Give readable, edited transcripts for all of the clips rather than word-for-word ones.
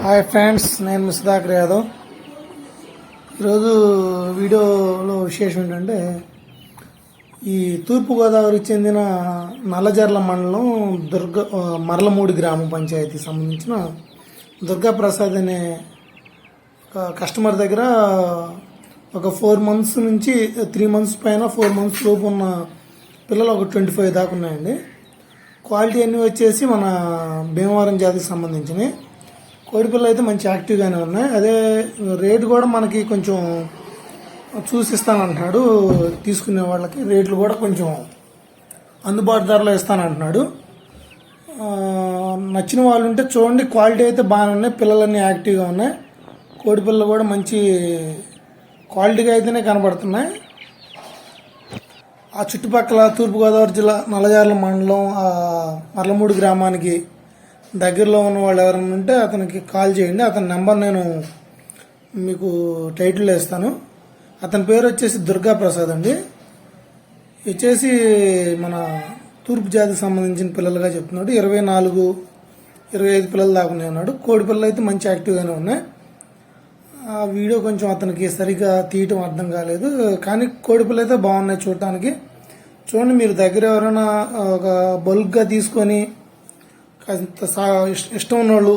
Hi friends, నేను సుధాకర్ యాదవ్. ఈరోజు వీడియోలో విశేషం ఏంటంటే ఈ తూర్పుగోదావరికి చెందిన నల్లజర్ల మండలం మరలమూడి గ్రామ పంచాయతీ సంబంధించిన దుర్గాప్రసాద్ అనే కస్టమర్ దగ్గర ఒక 4 months నుంచి 3 months పైన 4 months లోపు ఉన్న పిల్లలు ఒక 25 దాకా ఉన్నాయండి. క్వాలిటీ అన్నీ వచ్చేసి మన భీమవరం జాతికి సంబంధించినవి. కోడిపిల్లలు అయితే మంచి యాక్టివ్గానే ఉన్నాయి. అదే రేటు కూడా మనకి కొంచెం చూసిస్తానంటున్నాడు. తీసుకునే వాళ్ళకి రేట్లు కూడా కొంచెం అందుబాటు ధరలో ఇస్తానంటున్నాడు. నచ్చిన వాళ్ళు ఉంటే చూడండి. క్వాలిటీ అయితే బాగానే ఉన్నాయి, పిల్లలన్నీ యాక్టివ్గా ఉన్నాయి. కోడిపిల్లలు కూడా మంచి క్వాలిటీగా అయితేనే కనబడుతున్నాయి. ఆ చుట్టుపక్కల తూర్పుగోదావరి జిల్లా నల్లజర్ల మండలం మరలమూడి గ్రామానికి దగ్గరలో ఉన్న వాళ్ళు ఎవరైనా ఉంటే అతనికి కాల్ చేయండి. అతని నెంబర్ నేను మీకు టైటిల్లో ఇస్తాను. అతని పేరు వచ్చేసి దుర్గాప్రసాద్ అండి. వచ్చేసి మన తూర్పు జాతికి సంబంధించిన పిల్లలుగా చెప్తున్నాడు. 24-25 పిల్లలు దాకా ఉన్నాడు. కోడి పిల్లలు అయితే మంచి యాక్టివ్గానే ఉన్నాయి. ఆ వీడియో కొంచెం అతనికి సరిగ్గా తీయటం అర్థం కాలేదు, కానీ కోడి పిల్లలు అయితే బాగున్నాయి చూడటానికి. చూడండి, మీరు దగ్గర ఎవరైనా ఒక బల్క్గా తీసుకొని ఇష్టం ఉన్నవాళ్ళు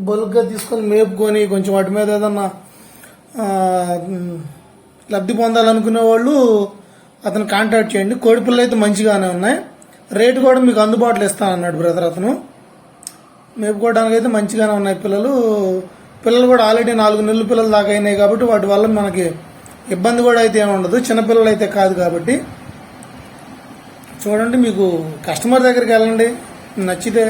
బల్క్గా తీసుకొని మేపుకొని కొంచెం వాటి మీద ఏదన్నా లబ్ధి పొందాలనుకునే వాళ్ళు అతను కాంటాక్ట్ చేయండి. కోడిపిల్లలు అయితే మంచిగానే ఉన్నాయి. రేటు కూడా మీకు అందుబాటులో ఇస్తానన్నాడు బ్రదర్. అతను మేపుకోవడానికి అయితే మంచిగానే ఉన్నాయి పిల్లలు కూడా ఆల్రెడీ 4 నెలల పిల్లలు దాకా అయినాయి కాబట్టి వాటి వల్ల మనకి ఇబ్బంది కూడా అయితే ఏమి ఉండదు. చిన్నపిల్లలు అయితే కాదు కాబట్టి చూడండి. మీకు కస్టమర్ దగ్గరికి వెళ్ళండి, నచ్చితే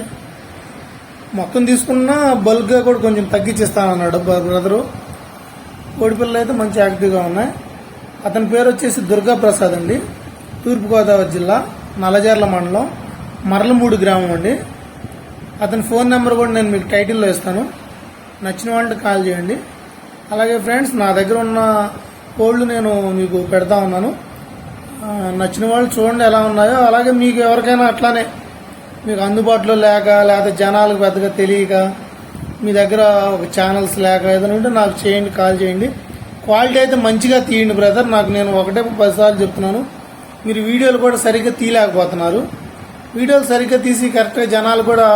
మొత్తం తీసుకున్నా బల్క్గా కూడా కొంచెం తగ్గించిస్తానన్నాడు బ్రదరు. కోడిపిల్లలు అయితే మంచి యాక్టివ్గా ఉన్నాయి. అతని పేరు వచ్చేసి దుర్గాప్రసాద్ అండి. తూర్పుగోదావరి జిల్లా నల్లజర్ల మండలం మరలమూడి గ్రామం అండి. అతని ఫోన్ నెంబర్ కూడా నేను మీకు టైటిల్లో ఇస్తాను. నచ్చిన వాళ్ళకి కాల్ చేయండి. అలాగే ఫ్రెండ్స్, నా దగ్గర ఉన్న కోళ్ళు నేను మీకు పెడతా ఉన్నాను. నచ్చిన వాళ్ళు చూడండి ఎలా ఉన్నాయో. అలాగే మీకు ఎవరికైనా అట్లానే మీకు అందుబాటులో లేకపోతే జనాలకు పెద్దగా తెలియక మీ దగ్గర ఒక ఛానల్స్ లేక ఏదైనా ఉంటే నాకు చేయండి, కాల్ చేయండి. క్వాలిటీ అయితే మంచిగా తీయండి బ్రదర్. నేను ఒకటే 10 సార్లు చెప్తున్నాను. మీరు వీడియోలు కూడా సరిగ్గా తీయలేకపోతున్నారు. వీడియోలు సరిగ్గా తీసి కరెక్ట్గా జనాలు కూడా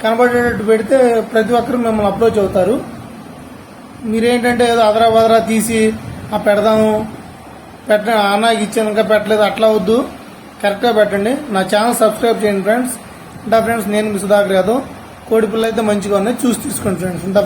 కనబడేటట్టు పెడితే ప్రతి ఒక్కరు మిమ్మల్ని అప్రోచ్ అవుతారు. మీరేంటంటే ఏదో అదరా తీసి పెడదాము అన్నకి ఇచ్చాను ఇంకా పెట్టలేదు అట్లా వద్దు. కరెక్ట్గా పెట్టండి. నా ఛానల్ సబ్స్క్రైబ్ చేయండి ఫ్రెండ్స్. ఫ్రెండ్స్, నేను సుధాకర్ యాదవ్. కోడిపిల్లలు అయితే మంచిగా ఉన్నాయి, చూసి తీసుకోండి ఫ్రెండ్స్. ఫ్రెండ్స్.